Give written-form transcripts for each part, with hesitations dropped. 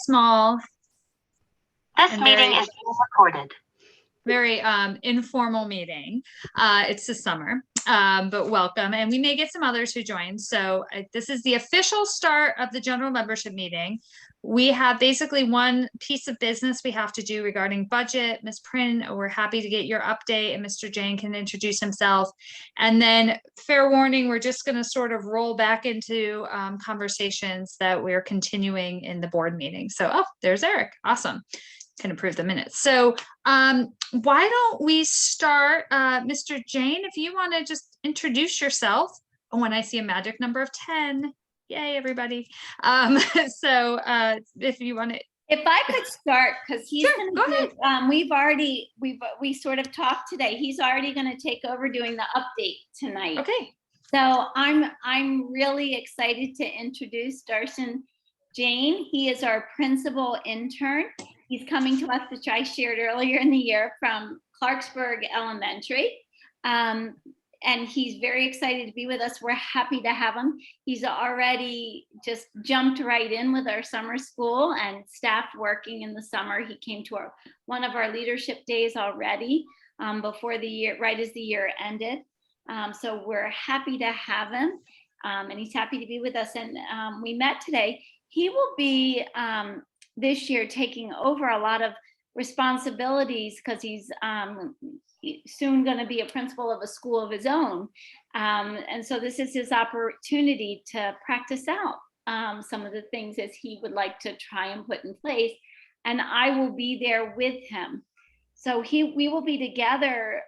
small. This meeting is being recorded. Very informal meeting. It's the summer, but welcome. And we may get some others who join. So this is the official start of the general membership meeting. We have basically one piece of business we have to do regarding budget. Ms. Prin, we're happy to get your update, and Mr. Jane can introduce himself. And then fair warning, we're just going to sort of roll back into conversations that we're continuing in the board meeting. So, oh, there's Eric. Awesome. Can approve the minutes. So why don't we start, Mr. Jane, if you want to just introduce yourself. When I see a magic number of 10, yay, everybody. So if you want to. If I could start, because he's sure, going to do, we sort of talked today. He's already going to take over doing the update tonight. Okay. So I'm really excited to introduce Darshan Jain. He is our principal intern. He's coming to us, which I shared earlier in the year, from Clarksburg Elementary. And he's very excited to be with us. We're happy to have him. He's already just jumped right in with our summer school and staff working in the summer. He came to one of our leadership days already before the year, right as the year ended. So we're happy to have him, and he's happy to be with us. And we met today. He will be this year taking over a lot of responsibilities because he's soon going to be a principal of a school of his own. And so this is his opportunity to practice out some of the things as he would like to try and put in place. And I will be there with him. So we will be together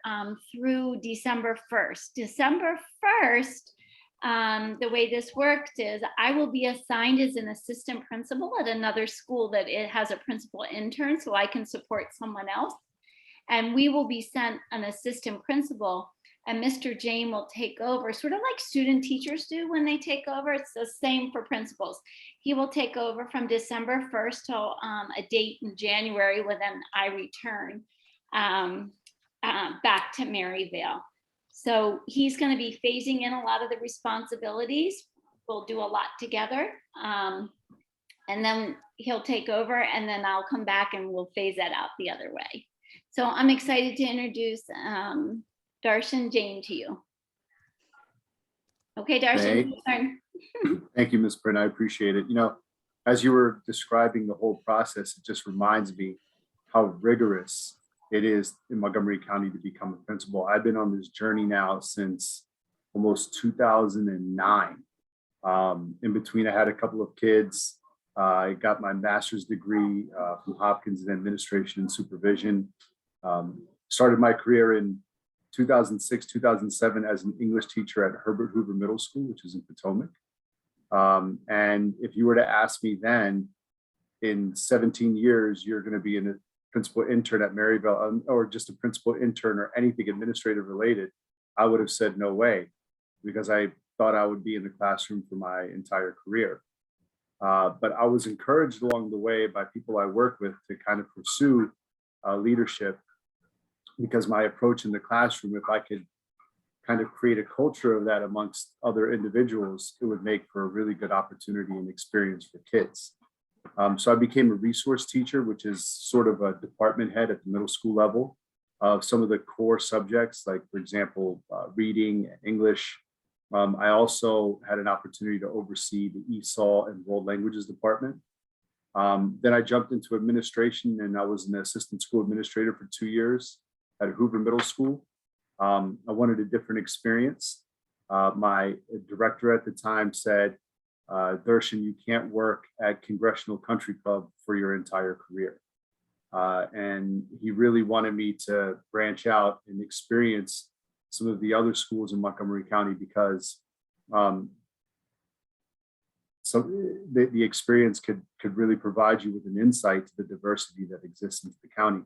through December 1st. December 1st, the way this works is I will be assigned as an assistant principal at another school that it has a principal intern, so I can support someone else. And we will be sent an assistant principal, and Mr. Jane will take over, sort of like student teachers do when they take over. It's the same for principals. He will take over from December 1st till a date in January when then I return back to Maryvale. So he's going to be phasing in a lot of the responsibilities. We'll do a lot together. And then he'll take over, and then I'll come back and we'll phase that out the other way. So I'm excited to introduce Darshan Jain to you. Okay, Darshan. Thank you, Ms. Prin. I appreciate it. You know, as you were describing the whole process, it just reminds me how rigorous it is in Montgomery County to become a principal. I've been on this journey now since almost 2009. In between, I had a couple of kids. I got my master's degree from Hopkins in administration and supervision. Started my career in 2006, 2007 as an English teacher at Herbert Hoover Middle School, which is in Potomac. And if you were to ask me then, in 17 years, you're going to be in a principal intern at Maryvale, or just a principal intern or anything administrative related, I would have said no way, because I thought I would be in the classroom for my entire career. But I was encouraged along the way by people I work with to kind of pursue leadership, because my approach in the classroom, if I could kind of create a culture of that amongst other individuals, it would make for a really good opportunity and experience for kids. So I became a resource teacher, which is sort of a department head at the middle school level of some of the core subjects, like, for example, reading and English. I also had an opportunity to oversee the ESOL and World Languages department. Then I jumped into administration, and I was an assistant school administrator for 2 years at Hoover Middle School. I wanted a different experience. My director at the time said, Darshan, you can't work at Congressional Country Club for your entire career. And he really wanted me to branch out and experience some of the other schools in Montgomery County, because so the experience could really provide you with an insight to the diversity that exists in the county.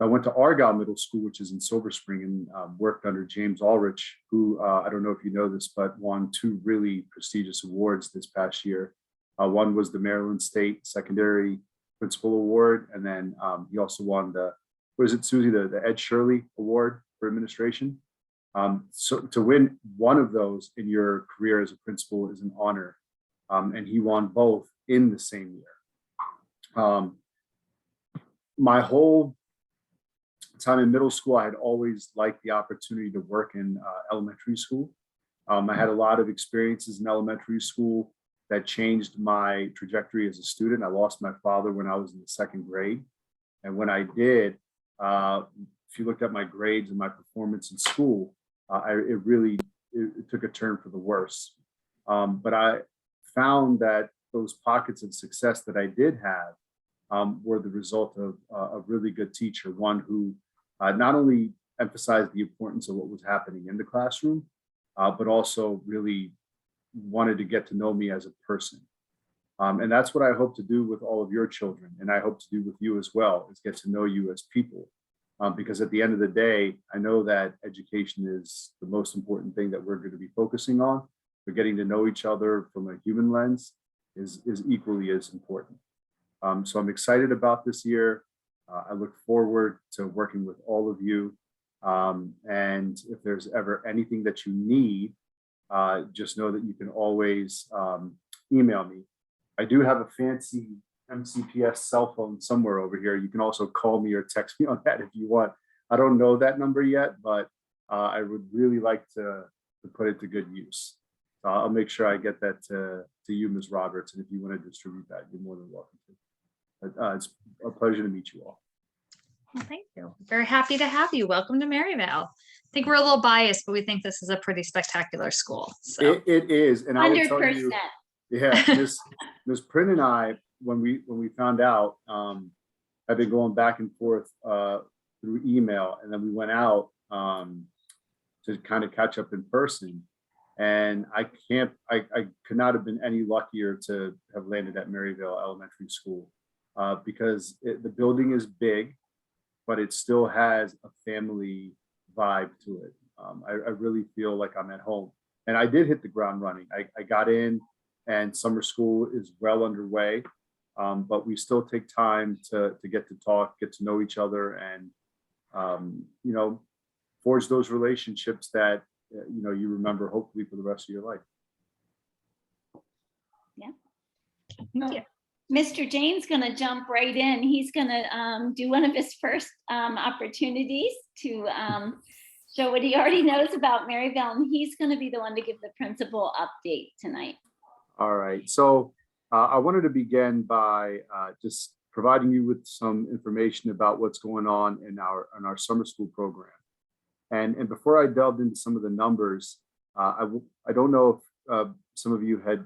I went to Argyle Middle School, which is in Silver Spring, and worked under James Ulrich, who I don't know if you know this, but won 2 really prestigious awards this past year. One was the Maryland State Secondary Principal Award, and then he also won the, what is it, Susie, the Ed Shirley Award for Administration. So to win one of those in your career as a principal is an honor, and he won both in the same year. Um, my whole time in middle school, I had always liked the opportunity to work in elementary school. I had a lot of experiences in elementary school that changed my trajectory as a student. I lost my father when I was in the second grade. And when I did, if you looked at my grades and my performance in school, it took a turn for the worse. But I found that those pockets of success that I did have were the result of a really good teacher, one who not only emphasized the importance of what was happening in the classroom, but also really wanted to get to know me as a person. And that's what I hope to do with all of your children. And I hope to do with you as well, is get to know you as people. Because at the end of the day, I know that education is the most important thing that we're going to be focusing on. But getting to know each other from a human lens is equally as important. So I'm excited about this year. I look forward to working with all of you. And if there's ever anything that you need, just know that you can always email me. I do have a fancy MCPS cell phone somewhere over here. You can also call me or text me on that if you want. I don't know that number yet, but I would really like to put it to good use. So I'll make sure I get that to you, Ms. Roberts. And if you want to distribute that, you're more than welcome to. But, it's a pleasure to meet you all. Well, thank you. Very happy to have you. Welcome to Maryvale. I think we're a little biased, but we think this is a pretty spectacular school. So. It is, and I will tell 100%. you, yeah, Ms. Prin and I, when we found out, I've been going back and forth through email, and then we went out to kind of catch up in person. And I could not have been any luckier to have landed at Maryvale Elementary School because the building is big, but it still has a family vibe to it. I really feel like I'm at home. And I did hit the ground running. I got in, and summer school is well underway, but we still take time to get to talk, get to know each other, and you know, forge those relationships that you remember hopefully for the rest of your life. Yeah. Thank you. Mr. Jane's going to jump right in. He's going to do one of his first opportunities to show what he already knows about Maryvale, and he's going to be the one to give the principal update tonight. All right. So I wanted to begin by just providing you with some information about what's going on in our summer school program. And before I delved into some of the numbers, I don't know if some of you had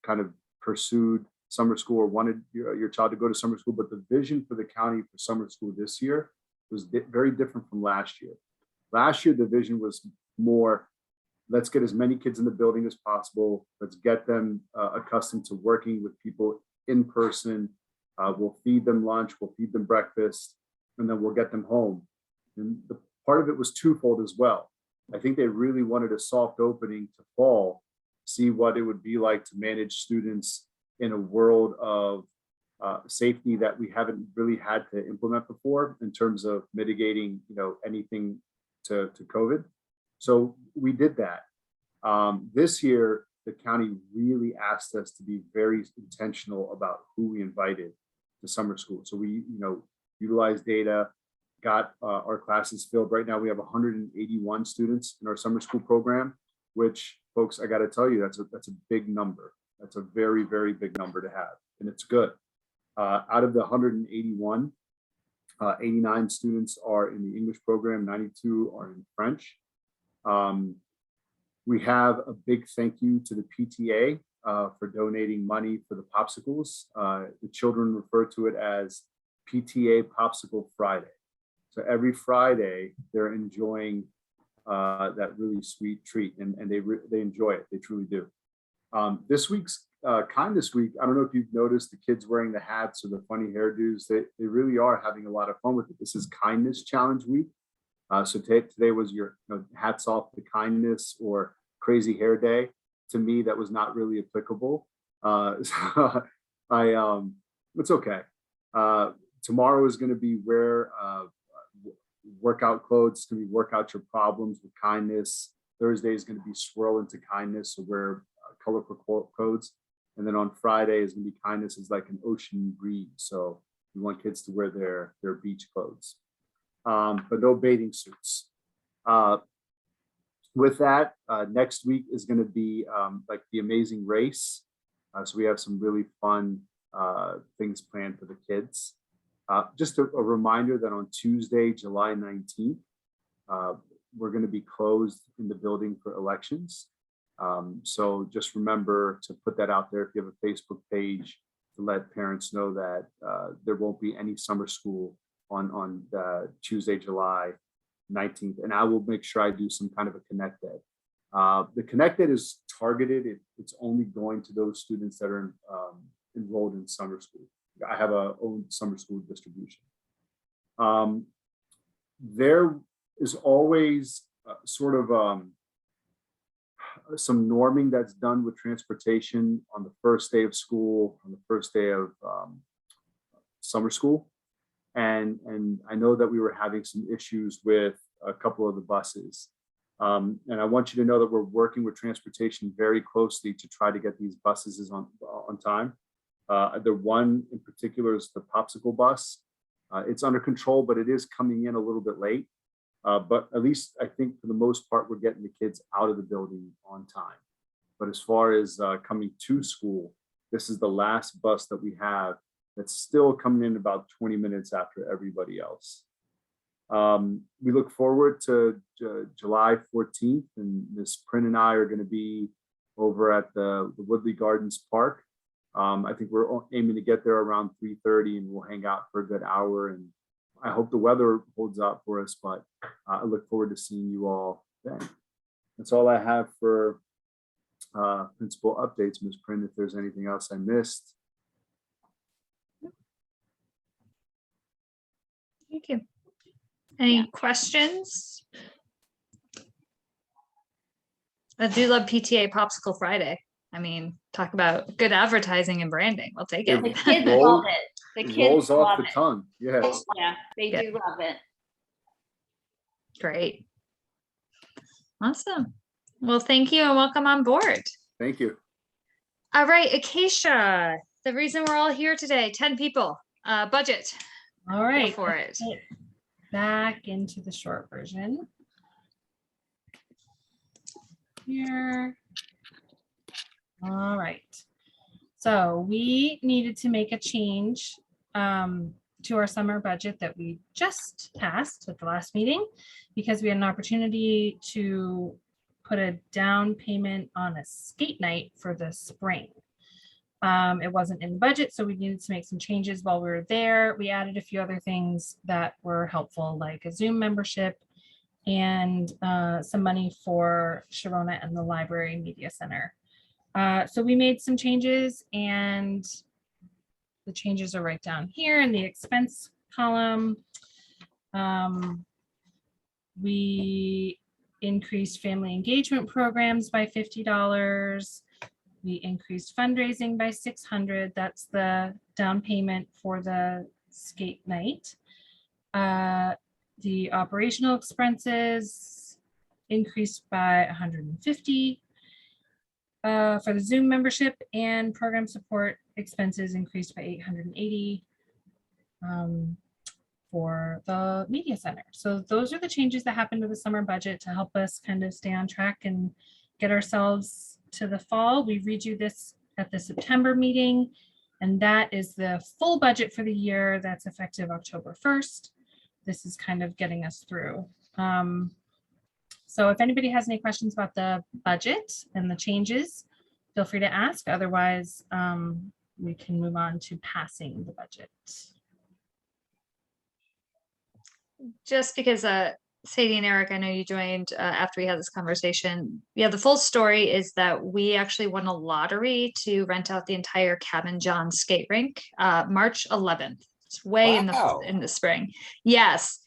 kind of pursued summer school or wanted your child to go to summer school, but the vision for the county for summer school this year was very different from last year. Last year, the vision was more, let's get as many kids in the building as possible. Let's get them accustomed to working with people in person. We'll feed them lunch, we'll feed them breakfast, and then we'll get them home. And the part of it was twofold as well. I think they really wanted a soft opening to fall, see what it would be like to manage students in a world of safety that we haven't really had to implement before in terms of mitigating, anything to COVID. So we did that. This year, the county really asked us to be very intentional about who we invited to summer school. So we, utilized data, got our classes filled. Right now, we have 181 students in our summer school program, which, folks, I got to tell you, that's a big number. That's a very, very big number to have, and it's good. Out of the 181, 89 students are in the English program, 92 are in French. We have a big thank you to the PTA for donating money for the popsicles. The children refer to it as PTA Popsicle Friday. So every Friday, they're enjoying that really sweet treat, and they enjoy it. They truly do. This week's Kindness Week, I don't know if you've noticed the kids wearing the hats or the funny hairdos. They really are having a lot of fun with it. This is Kindness Challenge Week. So today was your hats off to kindness or crazy hair day. To me, that was not really applicable. So it's okay. Tomorrow is going to be wear workout clothes. It's going to be work out your problems with kindness. Thursday is going to be swirl into kindness. So wear colorful codes. And then on Friday is going to be kindness is like an ocean breeze. So we want kids to wear their beach clothes, but no bathing suits. With that, next week is going to be like the Amazing Race. So we have some really fun things planned for the kids. Just a reminder that on Tuesday, July 19th, we're going to be closed in the building for elections. So just remember to put that out there if you have a Facebook page to let parents know that there won't be any summer school on Tuesday, July 19th. And I will make sure I do some kind of a Connect Day. The Connect Day is targeted. It's only going to those students that are enrolled in summer school. I have a own summer school distribution. There is always sort of some norming that's done with transportation on the first day of school, on the first day of summer school. And I know that we were having some issues with a couple of the buses. And I want you to know that we're working with transportation very closely to try to get these buses on time. The one in particular is the popsicle bus. It's under control, but it is coming in a little bit late. But at least I think for the most part, we're getting the kids out of the building on time. But as far as coming to school, this is the last bus that we have that's still coming in about 20 minutes after everybody else. We look forward to July 14th, and Ms. Prin and I are going to be over at the Woodley Gardens Park. I think we're aiming to get there around 3:30, and we'll hang out for a good hour. And I hope the weather holds out for us, but I look forward to seeing you all then. That's all I have for principal updates, Ms. Prin. If there's anything else I missed. Thank you. Any questions? I do love PTA Popsicle Friday. I mean, talk about good advertising and branding. We'll take it. The kids love it. The It kids rolls off love the it. tongue. Yes. Yeah, they Yeah. do love it. Great. Awesome. Well, thank you and welcome on board. Thank you. All right, Acacia, the reason we're all here today, 10 people, budget. All Go right. for it. let's get back into the short version. Here. All right. So we needed to make a change to our summer budget that we just passed at the last meeting because we had an opportunity to put a down payment on a skate night for the spring. It wasn't in the budget, so we needed to make some changes while we were there. We added a few other things that were helpful, like a Zoom membership and some money for Sharona and the Library Media Center. So we made some changes, and the changes are right down here in the expense column. We increased family engagement programs by $50. We increased fundraising by $600. That's the down payment for the skate night. The operational expenses increased by $150. For the Zoom membership and program support expenses increased by $880 for the media center. So those are the changes that happened to the summer budget to help us kind of stay on track and get ourselves to the fall. We read you this at the September meeting, and that is the full budget for the year that's effective October 1st. This is kind of getting us through. So if anybody has any questions about the budget and the changes, feel free to ask. Otherwise, we can move on to passing the budget. Just because Sadie and Eric, I know you joined after we had this conversation. Yeah, the full story is that we actually won a lottery to rent out the entire Cabin John skate rink March 11th. It's way Wow. in the spring. Yes,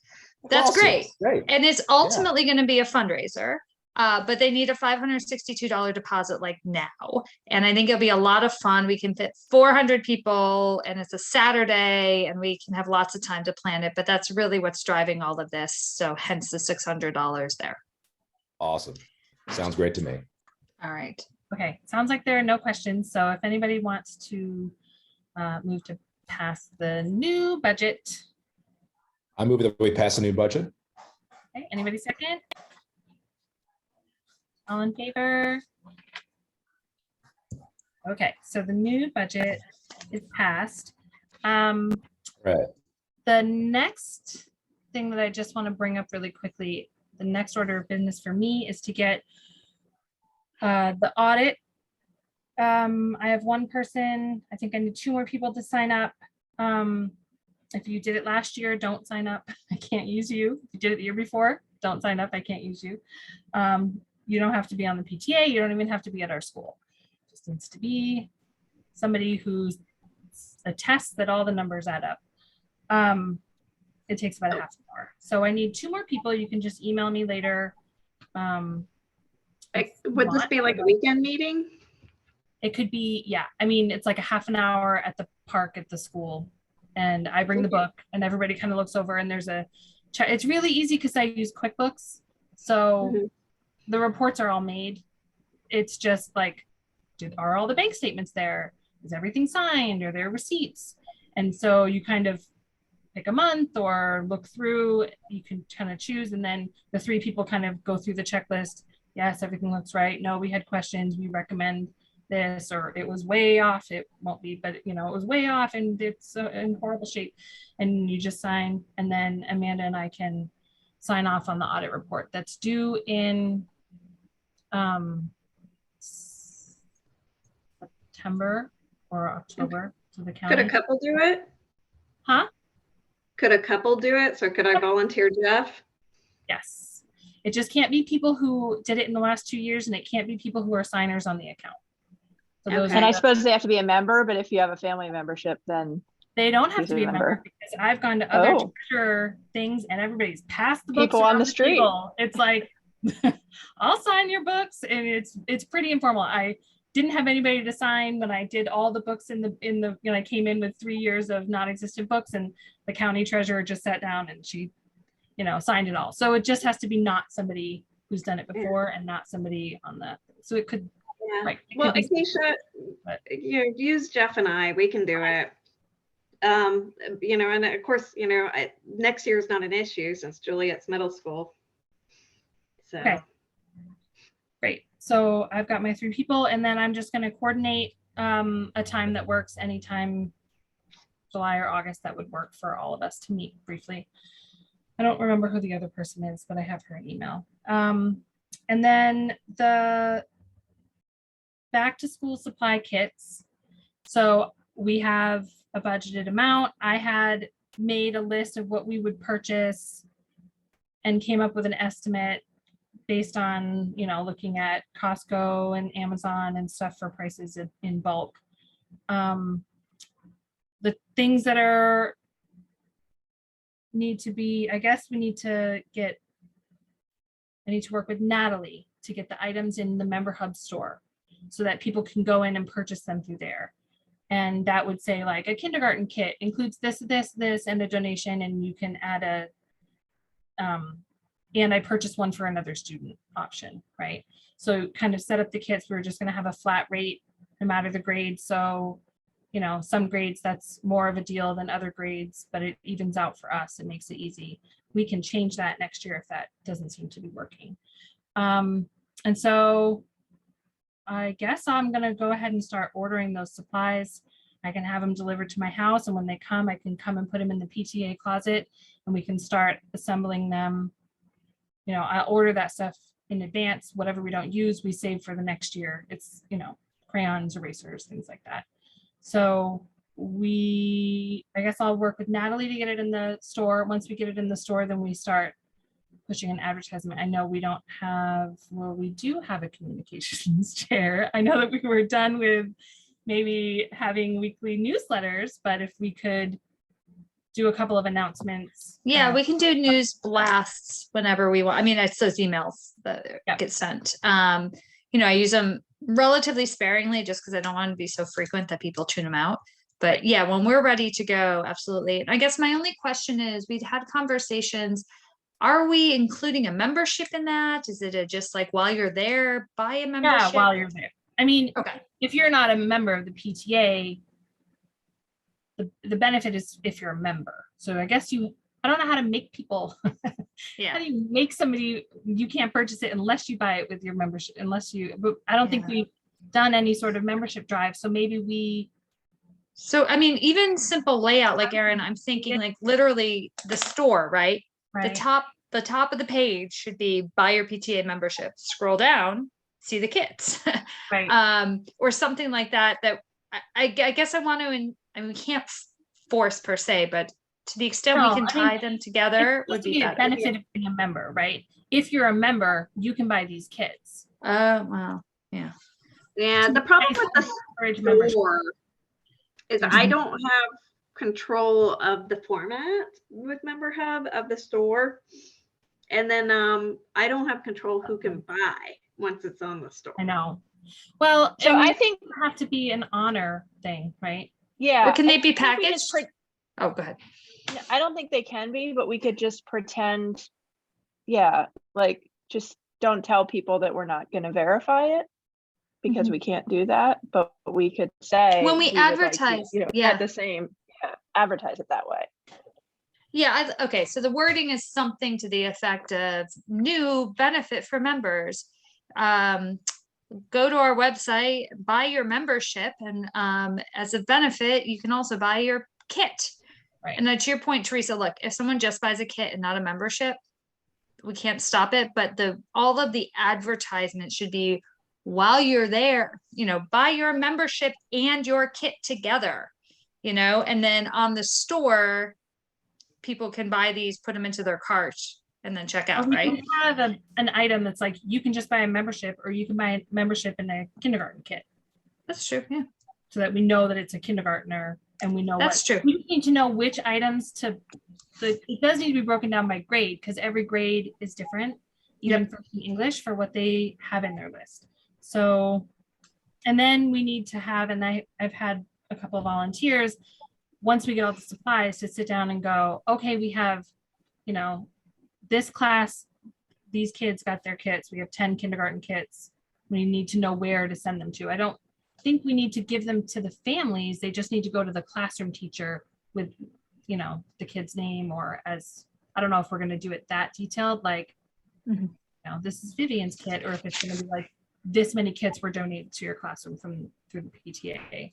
that's awesome. great. Great. And it's ultimately going to be a fundraiser, but they need a $562 deposit like now. And I think it'll be a lot of fun. We can fit 400 people, and it's a Saturday, and we can have lots of time to plan it. But that's really what's driving all of this. So hence the $600 there. Awesome. Sounds great to me. All right. Okay, sounds like there are no questions. So if anybody wants to move to pass the new budget. I move that we pass the new budget. Okay, anybody second? All in favor? Okay, so the new budget is passed. Right. The next thing that I just want to bring up really quickly, the next order of business for me is to get the audit. I have one person. I think I need 2 more people to sign up. If you did it last year, don't sign up. I can't use you. If you did it the year before, don't sign up. I can't use you. You don't have to be on the PTA. You don't even have to be at our school. It just needs to be somebody who's attests that all the numbers add up. It takes about a half an hour. So I need 2 more people. You can just email me later. Would this be like a weekend meeting? It could be, yeah. I mean, it's like a half an hour at the park at the school. And I bring the book and everybody kind of looks over and there's a chat. It's really easy because I use QuickBooks. So the reports are all made. It's just like, are all the bank statements there? Is everything signed? Are there receipts? And so you kind of pick a month or look through, you can kind of choose. And then the 3 people kind of go through the checklist. Yes, everything looks right. No, we had questions. We recommend this, or it was way off. It won't be, but it was way off and it's in horrible shape. And you just sign, and then Amanda and I can sign off on the audit report that's due in September or October to the county. Could a couple do it? Huh? Could a couple do it? So could I volunteer Jeff? Yes. It just can't be people who did it in the last 2 years, and it can't be people who are signers on the account. So those Okay. are And I the- suppose they have to be a member, but if you have a family membership, then They don't have Who's to a be a member member? because I've gone to other Oh. treasure things and everybody's passed the books People on around the street. table. It's like, I'll sign your books, and it's pretty informal. I didn't have anybody to sign when I did all the books in the I came in with 3 years of non-existent books, and the county treasurer just sat down and she, signed it all. So it just has to be not somebody who's done it before and not somebody on the, so it could, Yeah. right. it Well, could be- Acacia, but- use Jeff and I, we can do it. And of course, next year is not an issue since Juliet's middle school. So, Okay. Great. So I've got my 3 people, and then I'm just going to coordinate a time that works anytime July or August that would work for all of us to meet briefly. I don't remember who the other person is, but I have her email. And then the back to school supply kits. So we have a budgeted amount. I had made a list of what we would purchase and came up with an estimate based on, looking at Costco and Amazon and stuff for prices in bulk. The things that need to be, I guess I need to work with Natalie to get the items in the Member Hub store so that people can go in and purchase them through there. And that would say like a kindergarten kit includes this, and a donation, and you can add and I purchased one for another student option, right? So kind of set up the kits. We're just going to have a flat rate no matter the grade. So, some grades that's more of a deal than other grades, but it evens out for us. It makes it easy. We can change that next year if that doesn't seem to be working. And so I guess I'm going to go ahead and start ordering those supplies. I can have them delivered to my house, and when they come, I can come and put them in the PTA closet, and we can start assembling them. I'll order that stuff in advance. Whatever we don't use, we save for the next year. It's, crayons, erasers, things like that. So I guess I'll work with Natalie to get it in the store. Once we get it in the store, then we start pushing an advertisement. I know we do have a communications chair. I know that we were done with maybe having weekly newsletters, but if we could do a couple of announcements. Yeah, we can do news blasts whenever we want. I mean, it's those emails that Yeah. get sent. I use them relatively sparingly just because I don't want to be so frequent that people tune them out. But yeah, when we're ready to go, absolutely. And I guess my only question is, we've had conversations. Are we including a membership in that? Is it just like while you're there, buy a membership? Yeah, while you're there. I mean, Okay. if you're not a member of the PTA, the benefit is if you're a member. So I guess I don't know how to make people, how Yeah. do you make somebody, you can't purchase it unless you buy it with your membership, but I don't think Yeah. we've done any sort of membership drive. So maybe So, I mean, even simple layout, like Erin, I'm thinking like literally the store, right? The right. top of the page should be buy your PTA membership. Scroll down, see the kits. Right. Or something like that, I guess I want to, I mean, we can't force per se, but to the extent we No, can I mean, tie them together It's would supposed to be a better. benefit of being a member, right? If you're a member, you can buy these kits. Oh, wow. Yeah. Yeah, the problem with the Encourage membership. store is There's I no- don't have control of the format with Member Hub of the store. And then I don't have control who can buy once it's on the store. I know. Well, So and I it think, doesn't have to be an honor thing, right? yeah. Or can they I be think we just packaged? Oh, go ahead. I don't think they can be, but we could just pretend, yeah, like just don't tell people that we're not going to verify it because Mhm. we can't do that. But we could say When we would like to, advertise, you know, yeah. at the same, advertise it that way. Yeah, okay, so the wording is something to the effect of new benefit for members. Go to our website, buy your membership, and as a benefit, you can also buy your kit. Right. And to your point, Teresa, look, if someone just buys a kit and not a membership, we can't stop it, but all of the advertisement should be while you're there, buy your membership and your kit together, and then on the store, people can buy these, put them into their cart, and then check out, Or we right? can have an item that's like, you can just buy a membership, or you can buy a membership in a kindergarten kit, That's true, yeah. so that we know that it's a kindergartner and we know That's true. We just need to know which items it does need to be broken down by grade, because every grade is different, even for English, for what they have in their list. So, and then we need to have, and I've had a couple of volunteers, once we get all the supplies, to sit down and go, okay, we have, this class, these kids got their kits. We have 10 kindergarten kits. We need to know where to send them to. I don't think we need to give them to the families. They just need to go to the classroom teacher with, the kid's name, or as, I don't know if we're going to do it that detailed, like, this is Vivian's kit, or if it's going to be like, this many kits were donated to your classroom through the PTA.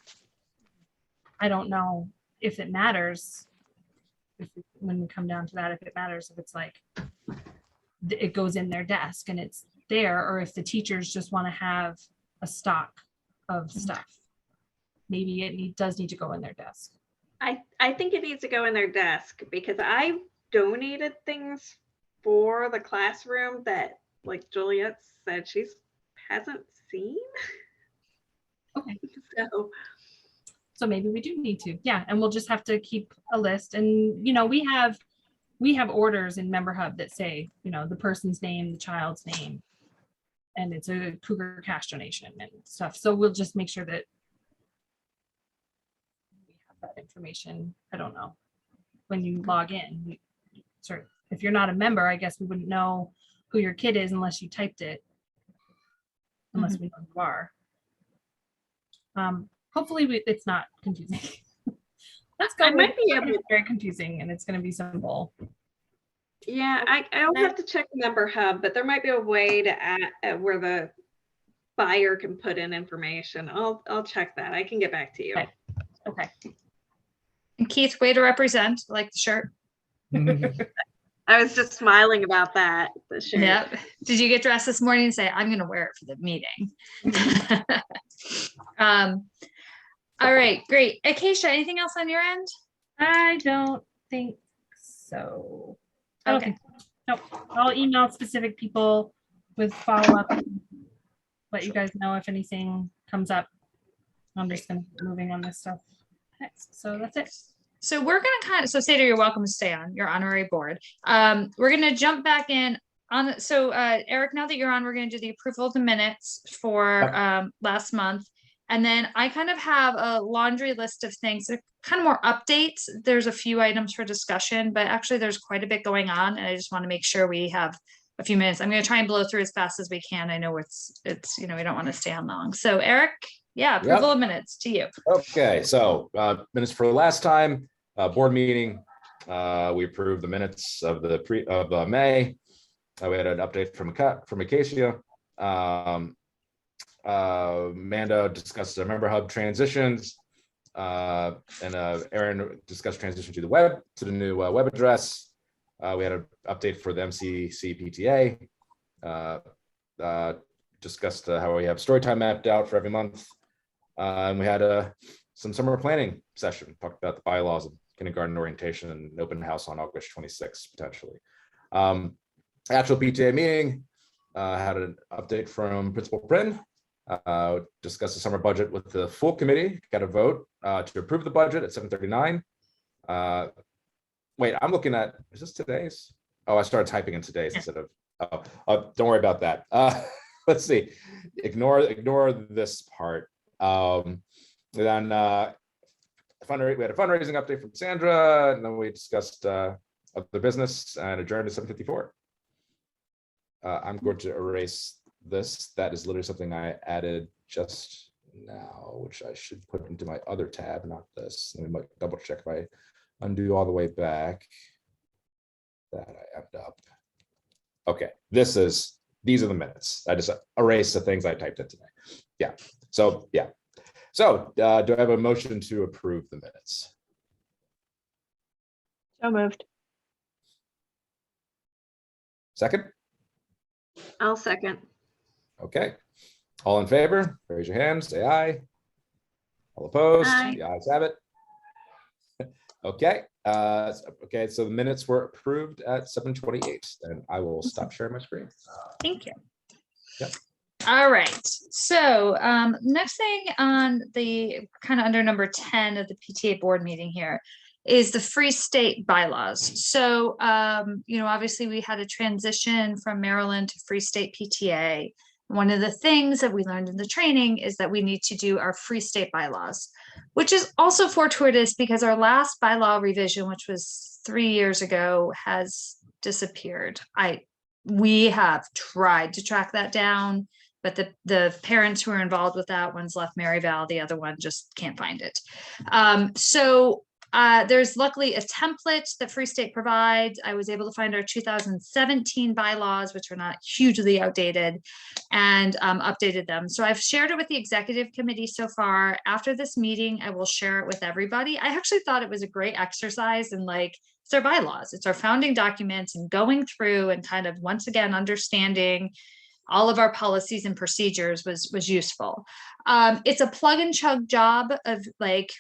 I don't know if it matters, when we come down to that, if it matters, if it's like, it goes in their desk and it's there, or if the teachers just want to have a stock of stuff. Maybe it does need to go in their desk. I think it needs to go in their desk, because I donated things for the classroom that, like Juliet said, she hasn't seen. Okay. So maybe we do need to, yeah, and we'll just have to keep a list. And we have orders in Member Hub that say, the person's name, the child's name, and it's a Cougar cash donation and stuff. So we'll just make sure that we have that information. I don't know, when you log in, if you're not a member, I guess we wouldn't know who your kid is unless you typed it, unless we know you are. Hopefully it's not confusing. Let's go. I might be able. It's very confusing, and it's going to be simple. Yeah, I'll have to check Member Hub, but there might be a way to add where the buyer can put in information. I'll check that. I can get back to you. Okay. And Keith, way to represent, like the shirt. I was just smiling about that. The shirt. Yep. Did you get dressed this morning and say, I'm going to wear it for the meeting? All right, great. Acacia, anything else on your end? I don't think so. I don't Okay. think so. Nope. I'll email specific people with follow-up. Let you guys know if anything comes up. I'm just going to keep moving on this stuff next. So that's it. So we're going to so Sater, you're welcome to stay on your honorary board. We're going to jump back in on. So Eric, now that you're on, we're going to do the approval of the minutes for last month. And then I kind of have a laundry list of things. They're kind of more updates. There's a few items for discussion, but actually there's quite a bit going on. And I just want to make sure we have a few minutes. I'm going to try and blow through as fast as we can. I know it's, we don't want to stay on long. So Eric, yeah, approval of minutes to you. Okay, so minutes for the last time, board meeting. We approved the minutes of the May. We had an update from Acacia. Amanda discussed the member hub transitions, and Aaron discussed transition to the new web address. We had an update for the MCC PTA. Discussed how we have story time mapped out for every month. And we had some summer planning session, talked about the bylaws of kindergarten orientation and open house on August 26th, potentially. Actual PTA meeting, had an update from Principal Prin, discussed the summer budget with the full committee, got a vote to approve the budget at 7:39. Wait, I'm looking at, is this today's? Oh, I started typing in today's instead of, don't worry about that. Let's see, ignore this part. Then we had a fundraising update from Sandra, and then we discussed other business and adjourned at 7:54. I'm going to erase this. That is literally something I added just now, which I should put into my other tab, not this. Let me double check if I undo all the way back. That I end up. Okay, these are the minutes. I just erased the things I typed in today. Yeah. So yeah. So do I have a motion to approve the minutes? So moved. Second? I'll second. Okay. All in favor, raise your hand, say aye. All opposed? Aye. The ayes have it. Okay. Okay, so the minutes were approved at 7:28, and I will stop sharing my screen. Thank you. Yep. All right. So next thing on the kind of under number 10 of the PTA board meeting here is the Free State bylaws. So, obviously we had a transition from Maryland to Free State PTA. One of the things that we learned in the training is that we need to do our Free State bylaws, which is also fortuitous because our last bylaw revision, which was 3 years ago, has disappeared. We have tried to track that down, but the parents who are involved with that, one's left Maryvale, the other one just can't find it. There's luckily a template that Free State provides. I was able to find our 2017 bylaws, which are not hugely outdated, and updated them. So I've shared it with the executive committee so far. After this meeting, I will share it with everybody. I actually thought it was a great exercise, and it's our bylaws, it's our founding documents, and going through and kind of once again understanding all of our policies and procedures was useful. It's a plug and chug job of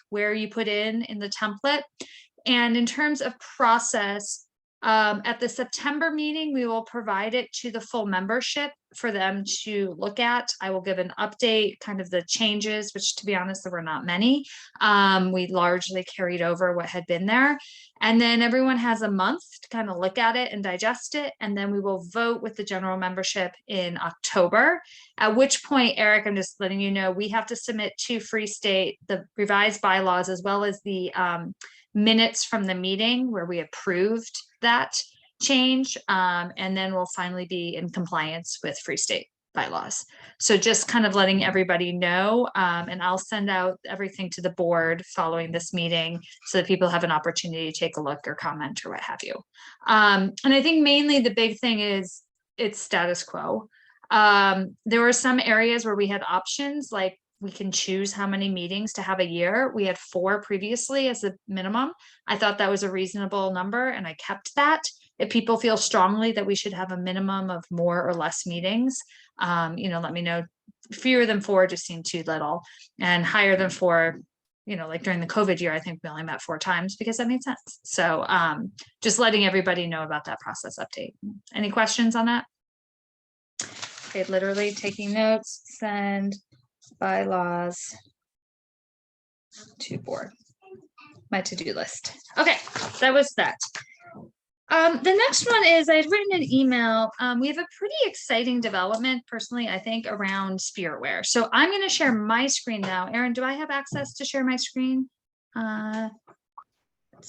where you put in the template. And in terms of process, at the September meeting, we will provide it to the full membership for them to look at. I will give an update, kind of the changes, which to be honest, there were not many. We largely carried over what had been there. And then everyone has a month to kind of look at it and digest it. And then we will vote with the general membership in October, at which point, Eric, I'm just letting you know, we have to submit to Free State the revised bylaws as well as the minutes from the meeting where we approved that change. And then we'll finally be in compliance with Free State bylaws. So just kind of letting everybody know, and I'll send out everything to the board following this meeting so that people have an opportunity to take a look or comment or what have you. And I think mainly the big thing is it's status quo. There were some areas where we had options, like we can choose how many meetings to have a year. We had 4 previously as a minimum. I thought that was a reasonable number and I kept that. If people feel strongly that we should have a minimum of more or less meetings, let me know. Fewer than 4 just seemed too little, and higher than 4, like during the COVID year, I think we only met 4 times because that made sense. So just letting everybody know about that process update. Any questions on that? Okay, literally taking notes, send bylaws to board, my to-do list. Okay, that was that. The next one is I've written an email. We have a pretty exciting development personally, I think, around spiritware. So I'm going to share my screen now. Erin, do I have access to share my screen?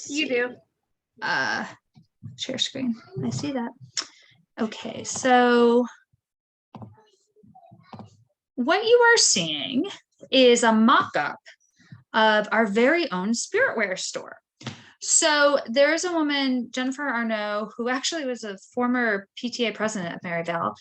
You do. Share screen. I see that. Okay, so what you are seeing is a mock-up of our very own spiritware store. So there's a woman, Jennifer Arnaud, who actually was a former PTA president at Maryvale,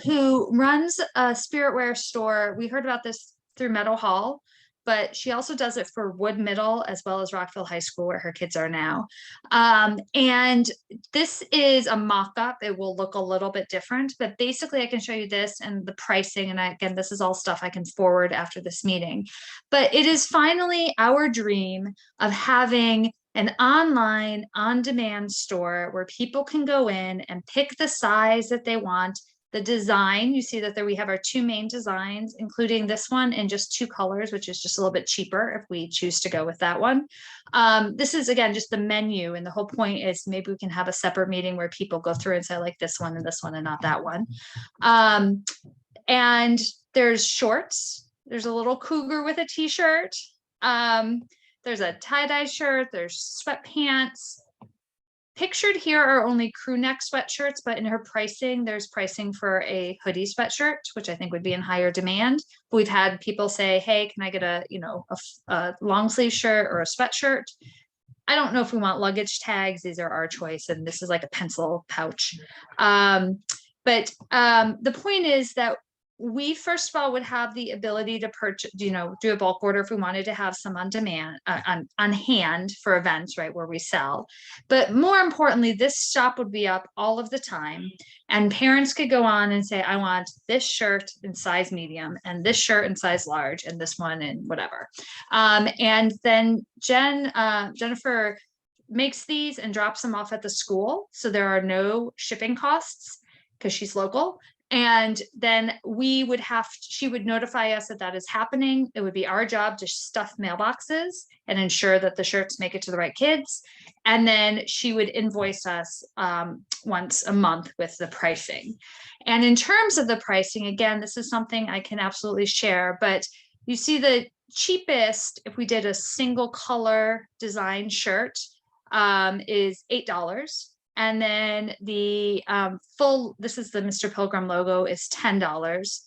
who runs a spiritware store. We heard about this through Meadow Hall, but she also does it for Wood Middle as well as Rockville High School, where her kids are now. And this is a mock-up. It will look a little bit different, but basically I can show you this and the pricing. And again, this is all stuff I can forward after this meeting. But it is finally our dream of having an online on-demand store where people can go in and pick the size that they want. The design, you see that there we have our two main designs, including this one in just two colors, which is just a little bit cheaper if we choose to go with that one. This is, again, just the menu. And the whole point is maybe we can have a separate meeting where people go through and say, like, this one and not that one. And there's shorts. There's a little cougar with a t-shirt. There's a tie-dye shirt. There's sweatpants. Pictured here are only crew neck sweatshirts, but in her pricing, there's pricing for a hoodie sweatshirt, which I think would be in higher demand. But we've had people say, hey, can I get a long sleeve shirt or a sweatshirt? I don't know if we want luggage tags. These are our choice. And this is like a pencil pouch. But the point is that we first of all would have the ability to purchase, do a bulk order if we wanted to have some on demand, on hand for events, right, where we sell. But more importantly, this shop would be up all of the time, and parents could go on and say, I want this shirt in size medium, and this shirt in size large, and this one in whatever. And then Jennifer makes these and drops them off at the school, so there are no shipping costs because she's local. And then she would notify us that is happening. It would be our job to stuff mailboxes and ensure that the shirts make it to the right kids. And then she would invoice us once a month with the pricing. And in terms of the pricing, again, this is something I can absolutely share, but you see the cheapest, if we did a single color design shirt, is $8. And then the this is the Mr. Pilgrim logo, is $10.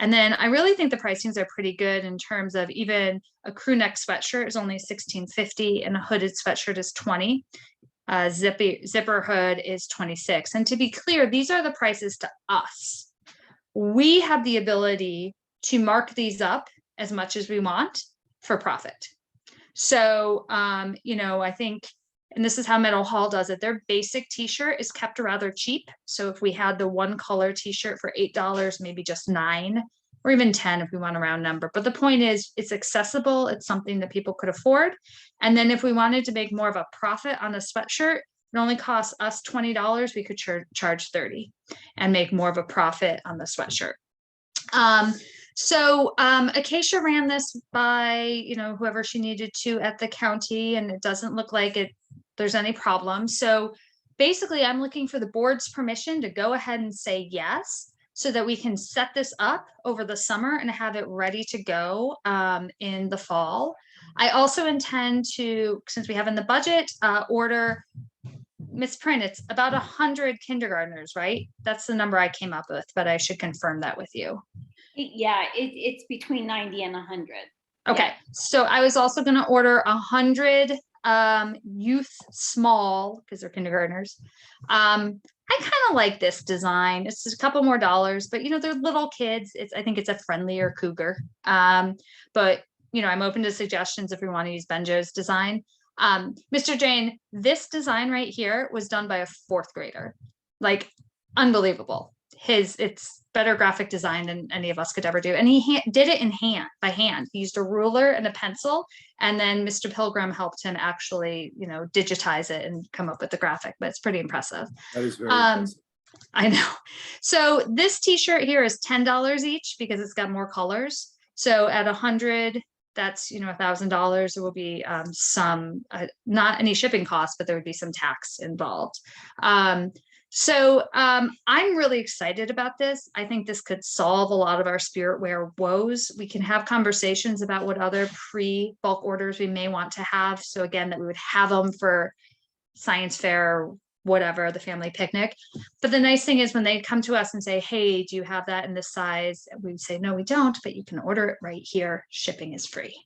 And then I really think the pricings are pretty good in terms of even a crew neck sweatshirt is only $16.50 and a hooded sweatshirt is $20. Zipper hood is $26. And to be clear, these are the prices to us. We have the ability to mark these up as much as we want for profit. So, I think, and this is how Meadow Hall does it. Their basic t-shirt is kept rather cheap. So if we had the one color t-shirt for $8, maybe just $9 or even $10 if we want a round number. But the point is it's accessible. It's something that people could afford. And then if we wanted to make more of a profit on a sweatshirt, it only costs us $20. We could charge $30 and make more of a profit on the sweatshirt. So Acacia ran this by, whoever she needed to at the county, and it doesn't look like there's any problem. So basically I'm looking for the board's permission to go ahead and say yes, so that we can set this up over the summer and have it ready to go in the fall. I also intend to, since we have in the budget, order, Miss Print, it's about 100 kindergartners, right? That's the number I came up with, but I should confirm that with you. Yeah, it's between 90 and 100. Okay, yeah. So I was also going to order 100 youth small, because they're kindergartners. I kind of like this design. It's just a couple more dollars, but they're little kids. I think it's a friendlier cougar. But I'm open to suggestions if we want to use Benjo's design. Mr. Jane, this design right here was done by a 4th grader. Like, unbelievable. It's better graphic design than any of us could ever do. And he did it by hand. He used a ruler and a pencil, and then Mr. Pilgrim helped him actually, digitize it and come up with the graphic, but it's pretty impressive. That is very impressive. I know. So this t-shirt here is $10 each because it's got more colors. So at 100, that's, $1,000. There will be some, not any shipping costs, but there would be some tax involved. So I'm really excited about this. I think this could solve a lot of our spiritware woes. We can have conversations about what other pre-bulk orders we may want to have. So again, that we would have them for science fair, whatever, the family picnic. But the nice thing is when they come to us and say, hey, do you have that in this size? We say, no, we don't, but you can order it right here. Shipping is free.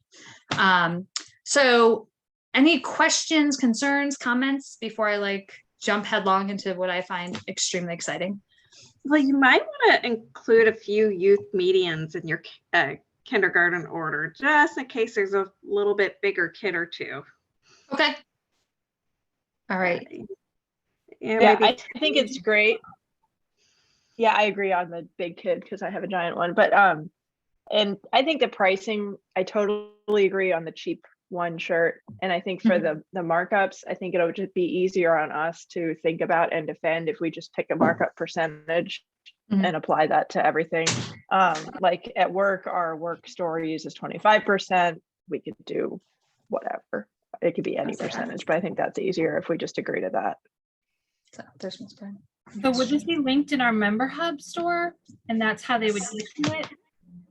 So any questions, concerns, comments before I like jump headlong into what I find extremely exciting? Well, you might want to include a few youth medians in your kindergarten order, just in case there's a little bit bigger kid or two. Okay. All right. Yeah, Yeah, maybe I think it's great. Yeah, I agree on the big kid because I have a giant one. But and I think the pricing, I totally agree on the cheap one shirt. And I think for the markups, I think it'll just be easier on us to think about and defend if we just pick a markup percentage and apply that to everything. Like at work, our work store uses 25%. We could do whatever. It could be any percentage, but I think that's easier if we just agree to that. So there's Ms. Byrne. So would this be linked in our member hub store? And that's how they would get to it?